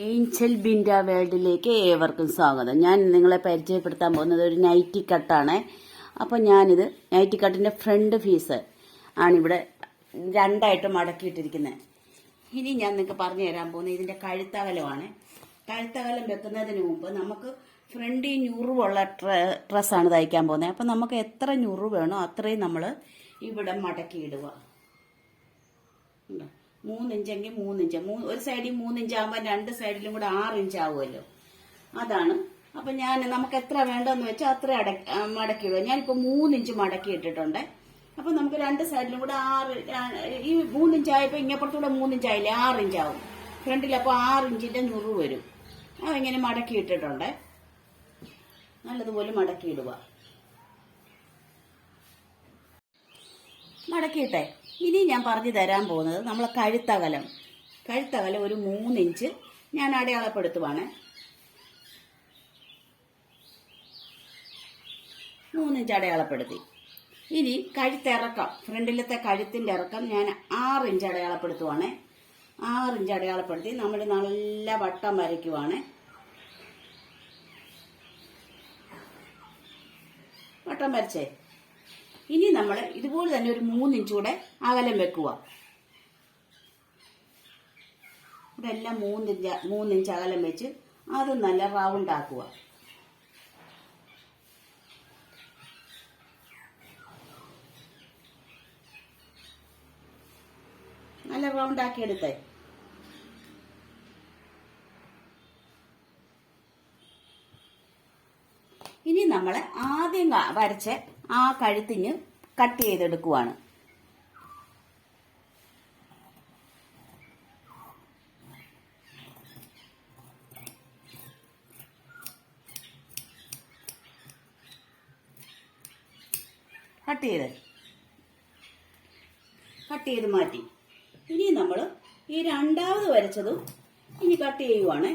Angel Binda വേൾഡിലേക്ക് ഏവർക്കും സ്വാഗതം. ഞാൻ നിങ്ങളെ പരിചയപ്പെടുത്താൻ പോകുന്നത് ഒരു നൈറ്റി കട്ടാണ്. അപ്പോൾ ഞാനിത് നൈറ്റി കട്ടിൻ്റെ ഫ്രണ്ട് പീസ് ആണിവിടെ രണ്ടായിട്ട് മടക്കിയിട്ടിരിക്കുന്നത്. ഇനി ഞാൻ നിങ്ങൾക്ക് പറഞ്ഞു തരാൻ പോകുന്നത് ഇതിൻ്റെ കഴുത്തകലമാണ്. കഴുത്തകലം വെക്കുന്നതിന് മുമ്പ് നമുക്ക് ഫ്രണ്ടിൽ ഞുറിവുള്ള ഡ്രസ്സാണ് തയ്ക്കാൻ പോകുന്നത്. അപ്പം നമുക്ക് എത്ര ഞുറു വേണോ അത്രയും നമ്മൾ ഇവിടെ മടക്കിയിടുക. 3 ഇഞ്ചെങ്കിൽ 3 ഇഞ്ച്, ഒരു സൈഡിൽ 3 ഇഞ്ച് ആകുമ്പോൾ രണ്ട് സൈഡിലും കൂടെ 6 ഇഞ്ച് ആവുമല്ലോ. അതാണ്. അപ്പം നമുക്ക് എത്ര വേണ്ടെന്ന് വെച്ചാൽ അത്ര മടക്കിയിടുക. ഞാനിപ്പോൾ 3 ഇഞ്ച് മടക്കി ഇട്ടിട്ടുണ്ട്. അപ്പം നമുക്ക് രണ്ട് സൈഡിലും കൂടെ 6, ഈ 3 ഇഞ്ചായപ്പോൾ ഇങ്ങപ്പുറത്തൂടെ 3 ഇഞ്ചായില്ലേ, 6 ഇഞ്ചാവും ഫ്രണ്ടിൽ. അപ്പോൾ 6 ഇഞ്ചിന്റെ ഞുറു വരും. ഇങ്ങനെ മടക്കി ഇട്ടിട്ടുണ്ട്. നല്ലതുപോലെ മടക്കിയിടുക. മടക്കിയിട്ടെ ഇനി ഞാൻ പറഞ്ഞു തരാൻ പോകുന്നത് നമ്മളെ കഴുത്തകലം ഒരു 3 ഇഞ്ച് ഞാൻ അടയാളപ്പെടുത്തുവാണ്. 3 ഇഞ്ച് അടയാളപ്പെടുത്തി. ഇനി കഴുത്തിറക്കം, ഫ്രണ്ടിലത്തെ കഴുത്തിന്റെ ഇറക്കം ഞാൻ 6 ഇഞ്ച് അടയാളപ്പെടുത്തുവാണ്. 6 ഇഞ്ച് അടയാളപ്പെടുത്തി നമ്മൾ നല്ല വട്ടം വരയ്ക്കുവാണ്. വട്ടം വരച്ചേ. ഇനി നമ്മൾ ഇതുപോലെ തന്നെ ഒരു 3 ഇഞ്ച് കൂടെ അകലം വെക്കുക. ഇവിടെ എല്ലാം 3 ഇഞ്ച് അകലം വെച്ച് അത് നല്ല റൗണ്ട് ആക്കുക. നല്ല റൗണ്ട് ആക്കി എടുത്തേ. ഇനി നമ്മൾ ആദ്യം വരച്ച ആ കഴുത്തിഞ്ഞ് കട്ട് ചെയ്തെടുക്കുവാണ്. കട്ട് ചെയ്ത് മാറ്റി. ഇനി നമ്മൾ ഈ രണ്ടാമത് വരച്ചതും ഇനി കട്ട് ചെയ്യുവാണ്.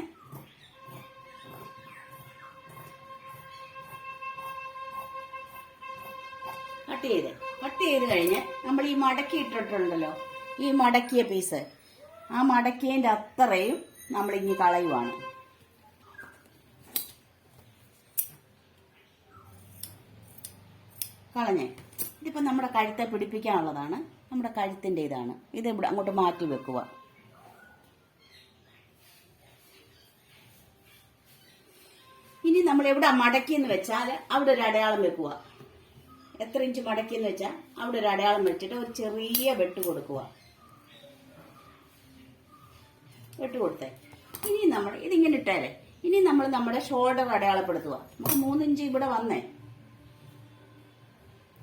കട്ട് ചെയ്ത് കഴിഞ്ഞ് നമ്മൾ ഈ മടക്കി ഇട്ടിട്ടുണ്ടല്ലോ, ഈ മടക്കിയ പീസ്, ആ മടക്കിയതിൻ്റെ അത്രയും നമ്മൾ ഇനി കളയുവാണ്. കളഞ്ഞേ. ഇതിപ്പോൾ നമ്മുടെ കഴുത്തെ പിടിപ്പിക്കാനുള്ളതാണ്. നമ്മുടെ കഴുത്തിൻ്റെ ഇതാണ്. ഇത് ഇവിടെ അങ്ങോട്ട് മാറ്റി വെക്കുക. ഇനി നമ്മൾ എവിടെ മടക്കിയെന്ന് വെച്ചാൽ അവിടെ ഒരു അടയാളം വെക്കുക. എത്ര ഇഞ്ച് മടക്കിയെന്ന് വെച്ചാൽ അവിടെ ഒരു അടയാളം വെച്ചിട്ട് ഒരു ചെറിയ വെട്ട് കൊടുക്കുക. വെട്ട് കൊടുത്തേ. ഇനി നമ്മൾ ഇതിങ്ങനെ ഇട്ടേരെ. ഇനി നമ്മൾ നമ്മുടെ ഷോൾഡർ അടയാളപ്പെടുത്തുക. നമുക്ക് 3 ഇഞ്ച് ഇവിടെ വന്നേ.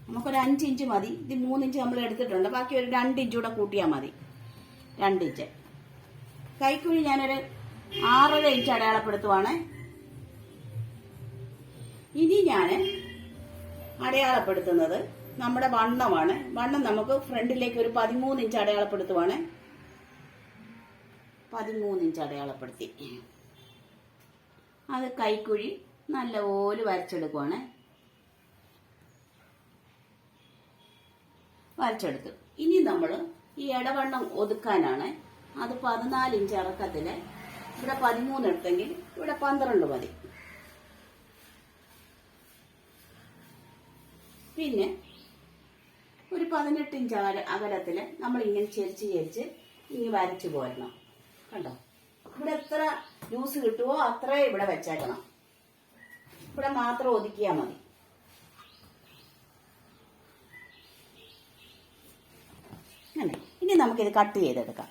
നമുക്കൊരു 5 ഇഞ്ച് മതി. ഇത് 3 ഇഞ്ച് നമ്മൾ എടുത്തിട്ടുണ്ട്. ബാക്കി ഒരു 2 ഇഞ്ച് കൂടെ കൂട്ടിയാൽ മതി. 2 ഇഞ്ച്. കൈക്കുഴി ഞാനൊരു 6.5 ഇഞ്ച് അടയാളപ്പെടുത്തുവാണ്. ഇനി ഞാൻ അടയാളപ്പെടുത്തുന്നത് നമ്മുടെ വണ്ണമാണ്. വണ്ണം നമുക്ക് ഫ്രണ്ടിലേക്ക് ഒരു 13 ഇഞ്ച് അടയാളപ്പെടുത്തുവാണ്. 13 ഇഞ്ച് അടയാളപ്പെടുത്തി അത് കൈക്കുഴി നല്ലപോലെ വരച്ചെടുക്കുവാണ്. വരച്ചെടുത്തു. ഇനി നമ്മൾ ഈ ഇടവണ്ണം ഒതുക്കാനാണ്. അത് 14 ഇഞ്ച് ഇറക്കത്തില് ഇവിടെ 13 എടുത്തെങ്കിൽ ഇവിടെ 12 മതി. പിന്നെ ഒരു 18 ഇഞ്ച് അകലത്തില് നമ്മൾ ഇങ്ങനെ ചെരിച്ച് ഇനി വരച്ചു പോരണം. കണ്ടോ? ഇവിടെ എത്ര ലൂസ് കിട്ടുമോ അത്രേ ഇവിടെ വെച്ചേക്കണം. ഇവിടെ മാത്രം ഒതുക്കിയാൽ മതി. അങ്ങനെ. ഇനി നമുക്കിത് കട്ട് ചെയ്തെടുക്കാം.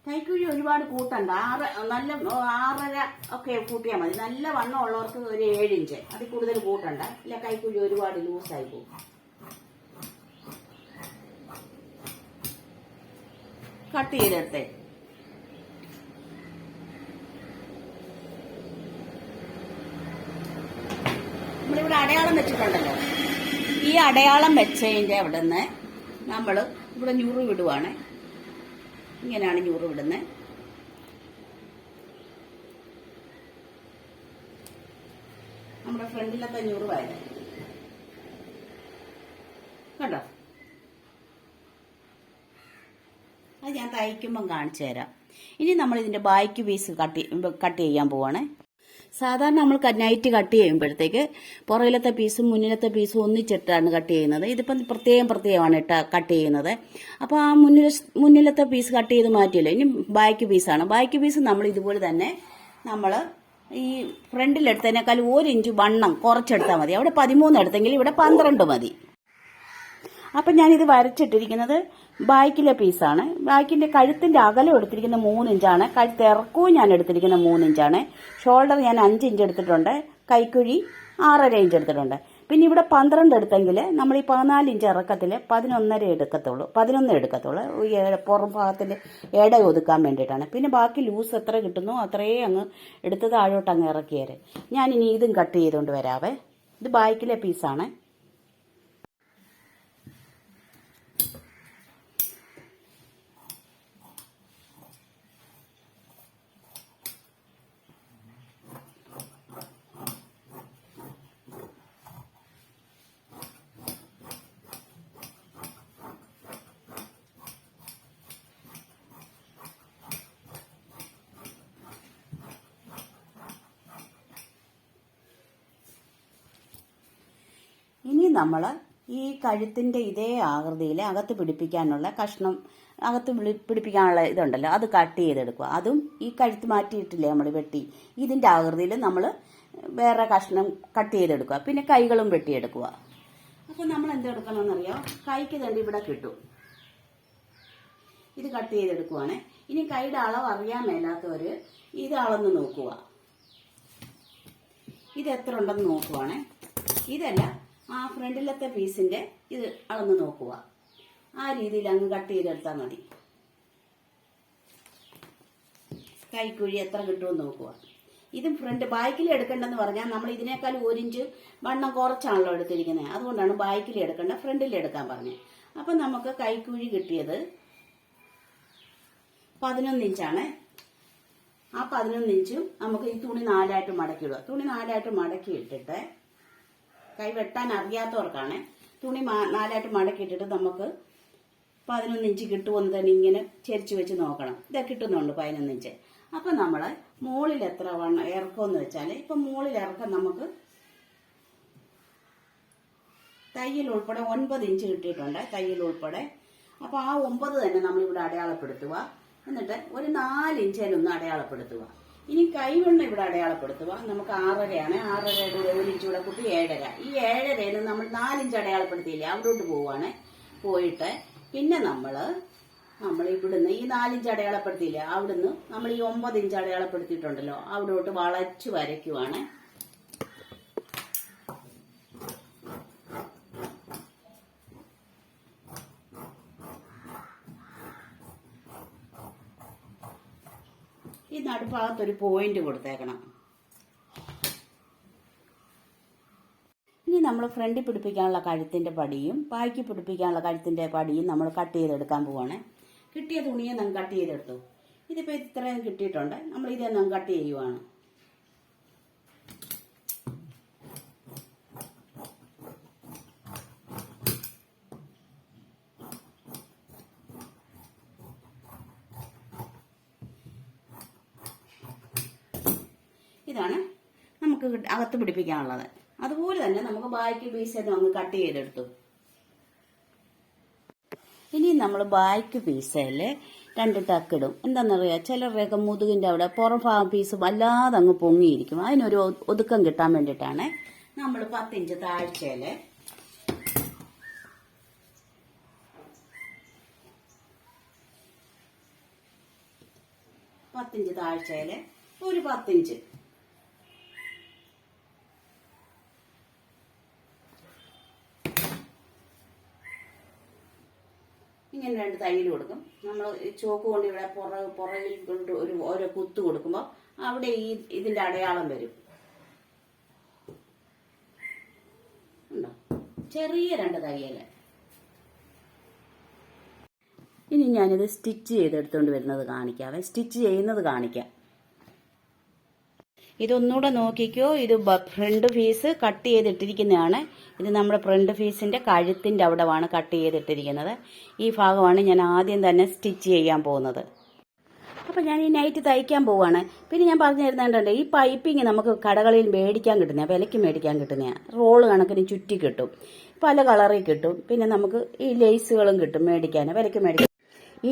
കൈക്കുഴി ഒരുപാട് കൂട്ടണ്ട. 6.5 ഒക്കെ കൂട്ടിയാൽ മതി. നല്ല വണ്ണം ഉള്ളവർക്ക് ഒരു 7 ഇഞ്ച്, അതിൽ കൂടുതൽ കൂട്ടണ്ട. ഇല്ല, കൈക്കുഴി ഒരുപാട് ലൂസായി പോകും. കട്ട് ചെയ്തെടുത്തേ. നമ്മളിവിടെ അടയാളം വെച്ചിട്ടുണ്ടല്ലോ, ഈ അടയാളം വെച്ചതിൻ്റെ അവിടെ നിന്ന് നമ്മൾ ഇവിടെ ഞുറു വിടുവാണ്. ഇങ്ങനെയാണ് ഞുറു വിടുന്നത്. നമ്മുടെ ഫ്രണ്ടിലത്തെ ഞുറുവായത് കണ്ടോ. അത് ഞാൻ തയ്ക്കുമ്പം കാണിച്ചു തരാം. ഇനി നമ്മൾ ഇതിന്റെ ബാക്ക് പീസ് കട്ട് ചെയ്യാൻ പോവാണ്. സാധാരണ നമ്മൾ നൈറ്റ് കട്ട് ചെയ്യുമ്പോഴത്തേക്ക് പുറകിലത്തെ പീസും മുന്നിലത്തെ പീസും ഒന്നിച്ചിട്ടാണ് കട്ട് ചെയ്യുന്നത്. ഇതിപ്പം പ്രത്യേകമാണ് കട്ട് ചെയ്യുന്നത്. അപ്പോൾ ആ മുന്നിലത്തെ പീസ് കട്ട് ചെയ്ത് മാറ്റിയല്ലോ. ഇനി ബാക്ക് പീസാണ്. ബാക്ക് പീസ് നമ്മൾ ഇതുപോലെ തന്നെ നമ്മൾ ഈ ഫ്രണ്ടിലെടുത്തതിനേക്കാൾ 1 ഇഞ്ച് വണ്ണം കുറച്ചെടുത്താൽ മതി. അവിടെ 13 എടുത്തെങ്കിൽ ഇവിടെ 12 മതി. അപ്പം ഞാനിത് വരച്ചിട്ടിരിക്കുന്നത് ബാക്കിലെ പീസാണ്. ബാക്കിന്റെ കഴുത്തിന്റെ അകലം എടുത്തിരിക്കുന്ന 3 ഇഞ്ചാണ്. കഴുത്ത് ഇറക്കവും ഞാൻ എടുത്തിരിക്കുന്ന 3 ഇഞ്ചാണ്. ഷോൾഡർ ഞാൻ 5 ഇഞ്ച് എടുത്തിട്ടുണ്ട്. കൈക്കുഴി 6.5 ഇഞ്ച് എടുത്തിട്ടുണ്ട്. പിന്നെ ഇവിടെ 12 എടുത്തെങ്കിൽ നമ്മൾ ഈ 14 ഇഞ്ച് ഇറക്കത്തിൽ 11 എടുക്കത്തുള്ളൂ. പുറം ഭാഗത്തിന്റെ ഇട ഒതുക്കാൻ വേണ്ടിയിട്ടാണ്. പിന്നെ ബാക്കി ലൂസ് എത്ര കിട്ടുന്നു അത്രയും അങ്ങ് എടുത്ത് താഴോട്ട് അങ്ങ് ഇറക്കിയേരെ. ഞാൻ ഇനി ഇതും കട്ട് ചെയ്തുകൊണ്ട് വരാവേ. ഇത് ബാക്കിലെ പീസാണ്. ഇനി നമ്മൾ ഈ കഴുത്തിന്റെ ഇതേ ആകൃതിയിൽ അകത്ത് പിടിപ്പിക്കാനുള്ള കഷ്ണം പിടിപ്പിക്കാനുള്ള ഇതുണ്ടല്ലോ, അത് കട്ട് ചെയ്തെടുക്കുക. അതും ഈ കഴുത്ത് മാറ്റിയിട്ടില്ലേ നമ്മൾ വെട്ടി, ഇതിന്റെ ആകൃതിയിൽ നമ്മൾ വേറെ കഷ്ണം കട്ട് ചെയ്തെടുക്കുക. പിന്നെ കൈകളും വെട്ടിയെടുക്കുക. അപ്പോൾ നമ്മൾ എന്തെടുക്കണമെന്നറിയാം, കൈക്ക് തണ്ടി ഇവിടെ കിട്ടും. ഇത് കട്ട് ചെയ്തെടുക്കുവാണ്. ഇനി കൈയുടെ അളവ് അറിയാൻ മേലാത്തവർ ഇത് അളന്ന് നോക്കുക. ഇത് എത്ര ഉണ്ടെന്ന് നോക്കുവാണ്. ഇതല്ല, ആ ഫ്രണ്ടിലത്തെ പീസിന്റെ ഇത് അളന്ന് നോക്കുക. ആ രീതിയിൽ അങ്ങ് കട്ട് ചെയ്തെടുത്താൽ മതി. കൈക്കുഴി എത്ര കിട്ടുമെന്ന് നോക്കുക. ഇത് ബാക്കിൽ എടുക്കേണ്ടെന്ന് പറഞ്ഞാൽ നമ്മൾ ഇതിനേക്കാൾ 1 ഇഞ്ച് വണ്ണം കുറച്ചാണല്ലോ എടുത്തിരിക്കുന്നത്. അതുകൊണ്ടാണ് ബാക്കിൽ എടുക്കേണ്ട, ഫ്രണ്ടിൽ എടുക്കാൻ പറഞ്ഞത്. അപ്പൊ നമുക്ക് കൈക്കുഴി കിട്ടിയത് 11 ഇഞ്ചാണ്. ആ 11 ഇഞ്ചും നമുക്ക് ഈ തുണി 4ആയിട്ട് മടക്കിയിടുക. തുണി 4ആയിട്ട് മടക്കി ഇട്ടിട്ട്, കൈ വെട്ടാൻ അറിയാത്തവർക്കാണ്, തുണി 4ആയിട്ട് മടക്കിയിട്ടിട്ട് നമുക്ക് 11 ഇഞ്ച് കിട്ടുമെന്ന് തന്നെ ഇങ്ങനെ ചരിച്ചു വെച്ച് നോക്കണം. ഇത് കിട്ടുന്നുണ്ട് 11 ഇഞ്ച്. അപ്പൊ നമ്മള് മുകളിൽ എത്ര ഇറക്കമെന്ന് വെച്ചാൽ, ഇപ്പൊ മുകളിൽ ഇറക്കം നമുക്ക് തയ്യൽ ഉൾപ്പെടെ 9 ഇഞ്ച് കിട്ടിയിട്ടുണ്ട്, തയ്യൽ ഉൾപ്പെടെ. അപ്പൊ ആ 9 തന്നെ നമ്മളിവിടെ അടയാളപ്പെടുത്തുക. എന്നിട്ട് ഒരു 4 ഇഞ്ച് അതിലൊന്ന് അടയാളപ്പെടുത്തുക. ഇനി കൈവണ്ണം ഇവിടെ അടയാളപ്പെടുത്തുക. നമുക്ക് 6.5 ആണ്. 6.5 1 ഇഞ്ച് കൂടെ കൂട്ടി 7.5. ഈ 7.5 നമ്മൾ 4 ഇഞ്ച് അടയാളപ്പെടുത്തിയില്ലേ, അവിടോട്ട് പോവാണ്. പോയിട്ട് പിന്നെ നമ്മൾ ഇവിടുന്ന് ഈ 4 ഇഞ്ച് അടയാളപ്പെടുത്തിയില്ലേ, അവിടുന്ന് നമ്മൾ ഈ 9 ഇഞ്ച് അടയാളപ്പെടുത്തിയിട്ടുണ്ടല്ലോ, അവിടോട്ട് വളച്ചു വരയ്ക്കുവാണ്. ഈ നടുഭാഗത്തൊരു പോയിന്റ് കൊടുത്തേക്കണം. ഇനി നമ്മൾ ഫ്രണ്ടിൽ പിടിപ്പിക്കാനുള്ള കഴുത്തിന്റെ പടിയും ബാക്കി പിടിപ്പിക്കാനുള്ള കഴുത്തിന്റെ പടിയും നമ്മൾ കട്ട് ചെയ്തെടുക്കാൻ പോവാണ്. കിട്ടിയ തുണിയെ നമ്മൾ കട്ട് ചെയ്തെടുത്തു. ഇതിപ്പോൾ ഇത്രയും കിട്ടിയിട്ടുണ്ട്. നമ്മൾ ഇതേ നമ്മൾ കട്ട് ചെയ്യുവാണ്. ഇതാണ് നമുക്ക് അകത്ത് പിടിപ്പിക്കാനുള്ളത്. അതുപോലെ തന്നെ നമുക്ക് ബാക്ക് പീസ് നമുക്ക് കട്ട് ചെയ്തെടുത്തു. ഇനി നമ്മൾ ബാക്ക് പീസിൽ 2 ടക്കിടും. എന്താണെന്നറിയാം, ചിലരുടെയൊക്കെ മുതുകിന്റെ അവിടെ പുറം ഭാഗം പീസ് വല്ലാതെ അങ്ങ് പൊങ്ങിയിരിക്കും. അതിനൊരു ഒതുക്കം കിട്ടാൻ വേണ്ടിയിട്ടാണ് നമ്മൾ 10 ഇഞ്ച് താഴ്ചയില് ഒരു 10 ഇഞ്ച് ഇങ്ങനെ 2 തയ്യൽ കൊടുക്കും. നമ്മൾ ചോക്ക് കൊണ്ട് ഇവിടെ പുറകിൽ കൊണ്ട് ഓരോ കുത്ത് കൊടുക്കുമ്പോൾ അവിടെ ഇതിന്റെ അടയാളം വരും. ഉണ്ടോ? ചെറിയ 2 തയ്യല്. ഇനി ഞാനിത് സ്റ്റിച്ച് ചെയ്തെടുത്തോണ്ട് വരുന്നത് കാണിക്കാവേ. സ്റ്റിച്ച് ചെയ്യുന്നത് കാണിക്കാം. ഇതൊന്നുകൂടെ നോക്കിക്കോ. ഇത് ഫ്രണ്ട് പീസ് കട്ട് ചെയ്തിട്ടിരിക്കുന്നതാണ്. ഇത് നമ്മുടെ ഫ്രണ്ട് പീസിന്റെ കഴുത്തിന്റെ അവിടെയാണ് കട്ട് ചെയ്തിട്ടിരിക്കുന്നത്. ഈ ഭാഗമാണ് ഞാൻ ആദ്യം തന്നെ സ്റ്റിച്ച് ചെയ്യാൻ പോകുന്നത്. അപ്പോൾ ഞാൻ ഈ നൈറ്റ് തയ്ക്കാൻ പോവാണ്. പിന്നെ ഞാൻ പറഞ്ഞു തരുന്നുണ്ടല്ലോ, ഈ പൈപ്പിങ് നമുക്ക് കടകളിൽ മേടിക്കാൻ കിട്ടുന്ന, വിലയ്ക്ക് മേടിക്കാൻ കിട്ടുന്ന റോള് കണക്കിന് ചുറ്റി കിട്ടും, പല കളറിൽ കിട്ടും. പിന്നെ നമുക്ക് ഈ ലേസുകളും കിട്ടും മേടിക്കാൻ, വിലയ്ക്ക് മേടിക്കാൻ.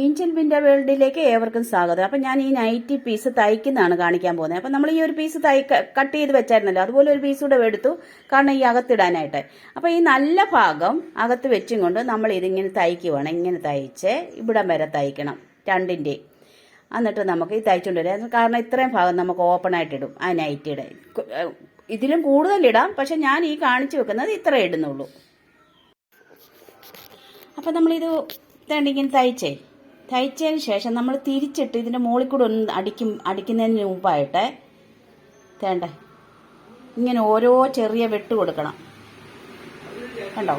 ഏഞ്ചൽ വിൻഡർ വേൾഡിലേക്ക് ഏവർക്കും സ്വാഗതം. അപ്പം ഞാൻ ഈ നൈറ്റി പീസ് തയ്ക്കുന്നതാണ് കാണിക്കാൻ പോകുന്നത്. അപ്പം നമ്മൾ ഈ ഒരു പീസ് കട്ട് ചെയ്ത് വെച്ചായിരുന്നല്ലോ, അതുപോലെ ഒരു പീസ് കൂടെ എടുത്തു, കാരണം ഈ അകത്തിടാനായിട്ട്. അപ്പം ഈ നല്ല ഭാഗം അകത്ത് വെച്ചും കൊണ്ട് നമ്മൾ ഇതിങ്ങനെ തയ്ക്കുവാണ്. ഇങ്ങനെ തയ്ച്ച് ഇവിടം വരെ തയ്ക്കണം രണ്ടിൻ്റെ. എന്നിട്ട് നമുക്ക് ഈ തയ്ച്ചുകൊണ്ട് വരാം. കാരണം ഇത്രയും ഭാഗം നമുക്ക് ഓപ്പൺ ആയിട്ടിടും ആ നൈറ്റിയുടെ. ഇതിലും കൂടുതലിടാം, പക്ഷെ ഞാൻ ഈ കാണിച്ചു വെക്കുന്നത് ഇത്ര ഇടുന്നുള്ളൂ. അപ്പം നമ്മളിത് ഇങ്ങനെ തയ്ച്ചതിന് ശേഷം നമ്മൾ തിരിച്ചിട്ട് ഇതിൻ്റെ മുകളിൽ കൂടെ ഒന്ന് അടിക്കുന്നതിന് മുമ്പായിട്ട് തേണ്ട ഇങ്ങനെ ഓരോ ചെറിയ വെട്ട് കൊടുക്കണം. കണ്ടോ,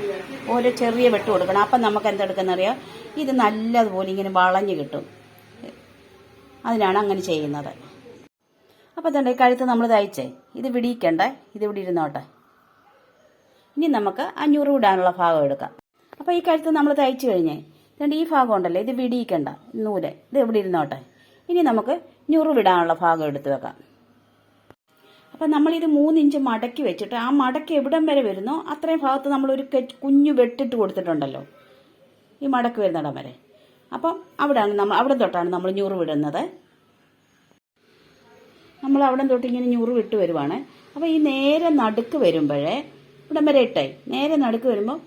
ഓരോ ചെറിയ വെട്ട് കൊടുക്കണം. അപ്പം നമുക്ക് എന്തെടുക്കുന്നറിയാം, ഇത് നല്ലതുപോലെ ഇങ്ങനെ വളഞ്ഞ് കിട്ടും. അതിനാണ് അങ്ങനെ ചെയ്യുന്നത്. അപ്പം തേണ്ട ഈ കഴുത്ത് നമ്മൾ തയ്ച്ചേ, ഇത് വിടിയിക്കണ്ടേ, ഇത് ഇവിടെ ഇരുന്നോട്ടെ. ഇനി നമുക്ക് 500 ഇടാനുള്ള ഭാഗം എടുക്കാം. അപ്പോൾ ഈ കഴുത്ത് നമ്മൾ തയ്ച്ചു കഴിഞ്ഞേ, ഈ ഭാഗം ഉണ്ടല്ലോ, ഇത് വിടിയിക്കണ്ട നൂല്, ഇത് എവിടെ ഇരുന്നോട്ടെ. ഇനി നമുക്ക് ഞുറിവിടാനുള്ള ഭാഗം എടുത്തു വെക്കാം. അപ്പം നമ്മളിത് 3 ഇഞ്ച് മടക്കി വെച്ചിട്ട് ആ മടക്കി എവിടം വരെ വരുന്നോ അത്രയും ഭാഗത്ത് നമ്മളൊരു കുഞ്ഞു വെട്ടിട്ട് കൊടുത്തിട്ടുണ്ടല്ലോ, ഈ മടക്കി വരുന്നിടം വരെ. അപ്പം അവിടെ തൊട്ടാണ് നമ്മൾ ഞുറിവിടുന്നത്. നമ്മൾ അവിടെ തൊട്ട് ഇങ്ങനെ ഞുറിവിട്ട് വരുവാണ്. അപ്പോൾ ഈ നേരെ നടുക്ക് വരുമ്പോഴേ ഇവിടം വരെ ഇട്ടേ, നേരെ നടുക്ക് വരുമ്പോൾ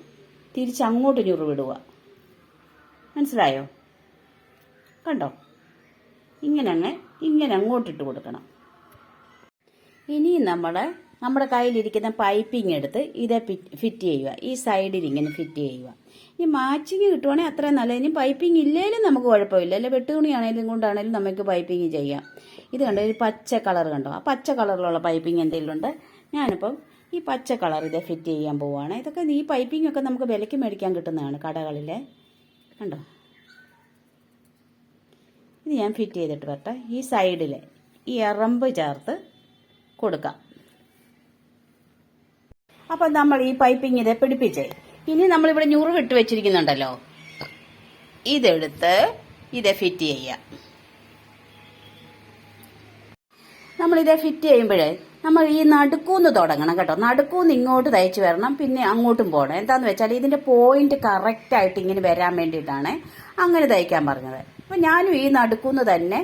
തിരിച്ചങ്ങോട്ട് ഞുറിവിടുക. മനസ്സിലായോ? കണ്ടോ, ഇങ്ങനെ അങ്ങോട്ടിട്ട് കൊടുക്കണം. ഇനി നമ്മുടെ കയ്യിലിരിക്കുന്ന പൈപ്പിംഗ് എടുത്ത് ഇതേ ഫിറ്റ് ചെയ്യുക. ഈ സൈഡിൽ ഇങ്ങനെ ഫിറ്റ് ചെയ്യുക. ഈ മാച്ചിങ് കിട്ടുവാണെങ്കിൽ അത്രയും നല്ലത്. ഇനി പൈപ്പിംഗ് ഇല്ലേലും നമുക്ക് കുഴപ്പമില്ല, അല്ലെ വെട്ടുതുണിയാണേലും കൊണ്ടാണേലും നമുക്ക് പൈപ്പിംഗ് ചെയ്യാം. ഇത് കണ്ടോ, ഒരു പച്ച കളർ കണ്ടോ, ആ പച്ച കളറിലുള്ള പൈപ്പിംഗ് എന്തെങ്കിലും ഉണ്ട്. ഞാനിപ്പം ഈ പച്ച കളർ ഇതേ ഫിറ്റ് ചെയ്യാൻ പോവുകയാണ്. ഇതൊക്കെ ഈ പൈപ്പിംഗ് ഒക്കെ നമുക്ക് വിലയ്ക്ക് മേടിക്കാൻ കിട്ടുന്നതാണ് കടകളിലെ. കണ്ടോ, ഇത് ഞാൻ ഫിറ്റ് ചെയ്തിട്ട് വരട്ടെ. ഈ സൈഡിൽ ഈ എറമ്പ് ചേർത്ത് കൊടുക്കാം. അപ്പം നമ്മൾ ഈ പൈപ്പിംഗ് ഇതേ പിടിപ്പിച്ചേ. ഇനി നമ്മളിവിടെ ഞുറിവിട്ട് വെച്ചിരിക്കുന്നുണ്ടല്ലോ, ഇതെടുത്ത് ഇതേ ഫിറ്റ് ചെയ്യാം. നമ്മളിതേ ഫിറ്റ് ചെയ്യുമ്പോഴേ നമ്മൾ ഈ നടുക്കൂന്ന് തുടങ്ങണം കേട്ടോ. നടുക്കൂന്ന് ഇങ്ങോട്ട് തയ്ച്ച് വരണം, പിന്നെ അങ്ങോട്ടും പോകണം. എന്താന്ന് വെച്ചാൽ ഇതിന്റെ പോയിന്റ് കറക്റ്റായിട്ട് ഇങ്ങനെ വരാൻ വേണ്ടിയിട്ടാണ് അങ്ങനെ തയ്ക്കാൻ പറഞ്ഞത്. അപ്പം ഞാനും ഈ നടുക്കൂന്ന് തന്നെ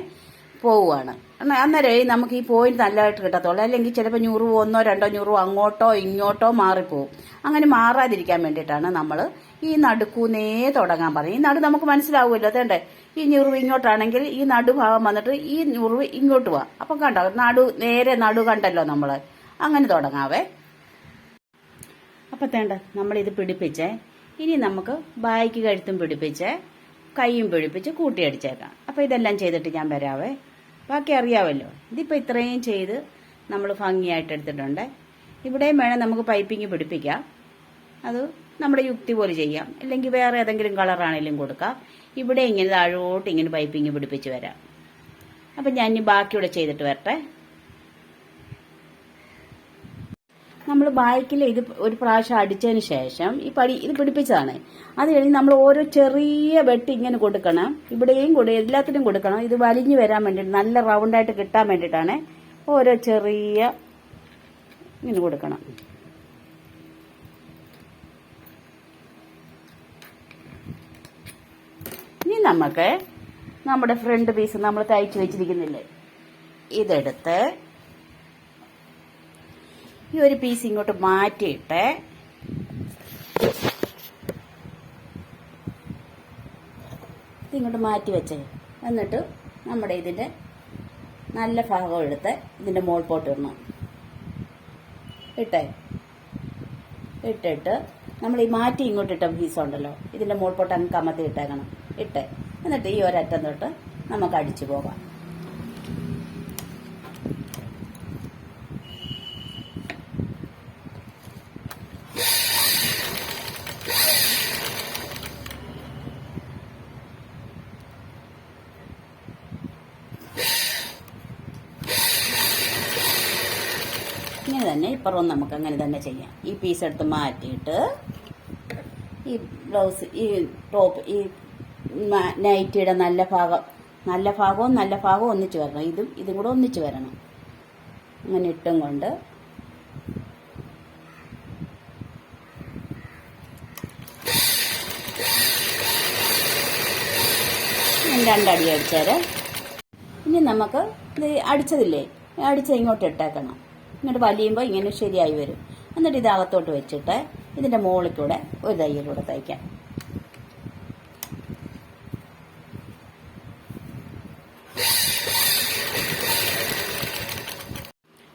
പോവുകയാണ്. അന്നേരം നമുക്ക് ഈ പോയിന്റ് നല്ലതായിട്ട് കിട്ടത്തുള്ളൂ. അല്ലെങ്കിൽ ചിലപ്പോൾ 100 1 2 അങ്ങോട്ടോ ഇങ്ങോട്ടോ മാറിപ്പോവും. അങ്ങനെ മാറാതിരിക്കാൻ വേണ്ടിയിട്ടാണ് നമ്മൾ ഈ നടുക്കൂന്നേ തുടങ്ങാൻ പറയും. ഈ നടു നമുക്ക് മനസ്സിലാവുമല്ലോ, അതേണ്ടേ. ഈ ഞുറിവ് ഇങ്ങോട്ടാണെങ്കിൽ ഈ നടുഭാഗം വന്നിട്ട് ഈ ഞുറിവ് ഇങ്ങോട്ട് പോവാം. അപ്പം കണ്ടോ, നേരെ നടു കണ്ടല്ലോ നമ്മൾ. അങ്ങനെ തുടങ്ങാവേ. അപ്പം തേണ്ട നമ്മളിത് പിടിപ്പിച്ചേ. ഇനി നമുക്ക് ബായ്ക്ക് കഴുത്തും പിടിപ്പിച്ച് കൈയും പിടിപ്പിച്ച് കൂട്ടിയടിച്ചേക്കാം. അപ്പം ഇതെല്ലാം ചെയ്തിട്ട് ഞാൻ വരാവേ. ബാക്കി അറിയാമല്ലോ. ഇതിപ്പോൾ ഇത്രയും ചെയ്ത് നമ്മൾ ഭംഗിയായിട്ട് എടുത്തിട്ടുണ്ട്. ഇവിടെയും വേണം നമുക്ക് പൈപ്പിങ് പിടിപ്പിക്കാം. അത് നമ്മുടെ യുക്തി പോലെ ചെയ്യാം, അല്ലെങ്കിൽ വേറെ ഏതെങ്കിലും കളറാണെങ്കിലും കൊടുക്കാം. ഇവിടെ ഇങ്ങനെ താഴോട്ട് ഇങ്ങനെ പൈപ്പിങ് പിടിപ്പിച്ച് വരാം. അപ്പം ഞാൻ ഇനി ബാക്കിയൂടെ ചെയ്തിട്ട് വരട്ടെ. നമ്മൾ ബാക്കിൽ ഇത് ഒരു പ്രാവശ്യം അടിച്ചതിന് ശേഷം ഇത് പിടിപ്പിച്ചതാണ്. അത് കഴിഞ്ഞ് നമ്മൾ ഓരോ ചെറിയ വെട്ട് ഇങ്ങനെ കൊടുക്കണം. ഇവിടെയും എല്ലാത്തിനും കൊടുക്കണം. ഇത് വലിഞ്ഞു വരാൻ വേണ്ടിയിട്ട്, നല്ല റൗണ്ടായിട്ട് കിട്ടാൻ വേണ്ടിയിട്ടാണ് ഓരോ ചെറിയ ഇങ്ങനെ കൊടുക്കണം. ഇനി നമുക്ക് നമ്മുടെ ഫ്രണ്ട് പീസ് നമ്മൾ തയ്ച്ചു വെച്ചിരിക്കുന്നില്ലേ, ഇതെടുത്ത് ഈ ഒരു പീസ് ഇങ്ങോട്ട് മാറ്റിയിട്ട് ഇതിങ്ങോട്ട് മാറ്റി വെച്ചേ. എന്നിട്ട് നമ്മുടെ ഇതിൻ്റെ നല്ല ഭാഗം എടുത്ത് ഇതിൻ്റെ മുകൾപോട്ട് ഇടണം. ഇട്ടിട്ട് നമ്മൾ ഈ മാറ്റി ഇങ്ങോട്ട് ഇട്ട പീസ് ഉണ്ടല്ലോ, ഇതിൻ്റെ മുകൾപോട്ട് അങ്ങ് കമത്തി ഇട്ടേക്കണം. എന്നിട്ട് ഈ ഒരറ്റം തൊട്ട് നമുക്ക് അടിച്ചു പോകാം. ഇങ്ങനെ തന്നെ ഇപ്പുറവും നമുക്ക് അങ്ങനെ തന്നെ ചെയ്യാം. ഈ പീസ് എടുത്ത് മാറ്റിയിട്ട് ഈ ബ്ലൗസ്, ഈ ടോപ്പ്, ഈ നൈറ്റിയുടെ നല്ല ഭാഗവും ഒന്നിച്ച് വരണം. ഇതും കൂടെ ഒന്നിച്ച് വരണം. അങ്ങനെ ഇട്ടും കൊണ്ട് രണ്ടടി അടിച്ചാൽ ഇനി നമുക്ക് ഇത് അടിച്ചതില്ലേ, ഇങ്ങോട്ട് ഇട്ടേക്കണം. ഇങ്ങോട്ട് വലിയുമ്പോൾ ഇങ്ങനെ ശരിയായി വരും. എന്നിട്ട് ഇത് അകത്തോട്ട് വെച്ചിട്ട് ഇതിൻ്റെ മുകളിൽ കൂടെ ഒരു തയ്യലൂടെ തയ്ക്കാം.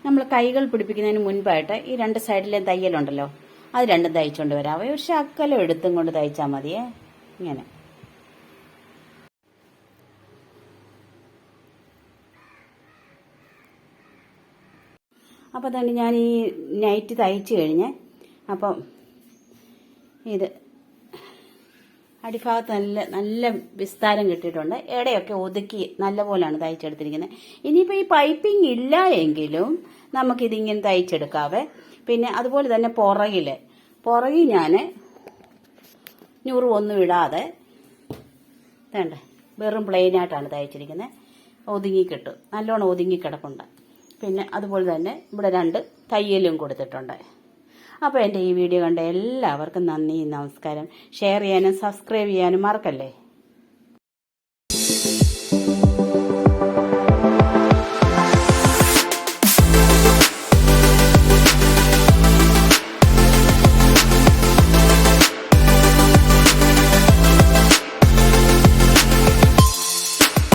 നമ്മൾ കൈകൾ പിടിപ്പിക്കുന്നതിന് മുൻപായിട്ട് ഈ രണ്ട് സൈഡിലെ തയ്യലുണ്ടല്ലോ, അത് രണ്ടും തയ്ച്ചുകൊണ്ട് വരാവേ. ഒരു ശക്കലം എടുത്തും കൊണ്ട് തയ്ച്ചാൽ മതിയേ. ഇങ്ങനെ അപ്പോൾ തന്നെ ഞാൻ ഈ നൈറ്റ് തയ്ച്ച് കഴിഞ്ഞ് അപ്പം ഇത് അടിഭാഗത്ത് നല്ല വിസ്താരം കിട്ടിയിട്ടുണ്ട്. ഇടയൊക്കെ ഒതുക്കി നല്ല പോലെയാണ് തയ്ച്ചെടുത്തിരിക്കുന്നത്. ഇനിയിപ്പോൾ ഈ പൈപ്പിംഗ് ഇല്ല എങ്കിലും നമുക്കിതിങ്ങനെ തയ്ച്ചെടുക്കാവേ. പിന്നെ അതുപോലെ തന്നെ പുറകിൽ ഞാൻ ഒന്നും ഇടാതെ വേണ്ട വെറും പ്ലെയിനായിട്ടാണ് തയ്ച്ചിരിക്കുന്നത്. ഒതുങ്ങിക്കിട്ടും, നല്ലോണം ഒതുങ്ങിക്കിടപ്പുണ്ട്. പിന്നെ അതുപോലെ തന്നെ ഇവിടെ 2 തയ്യലും കൊടുത്തിട്ടുണ്ട്. അപ്പോൾ എൻ്റെ ഈ വീഡിയോ കണ്ട എല്ലാവർക്കും നന്ദി, നമസ്കാരം. ഷെയർ ചെയ്യാനും സബ്സ്ക്രൈബ് ചെയ്യാനും മറക്കല്ലേ.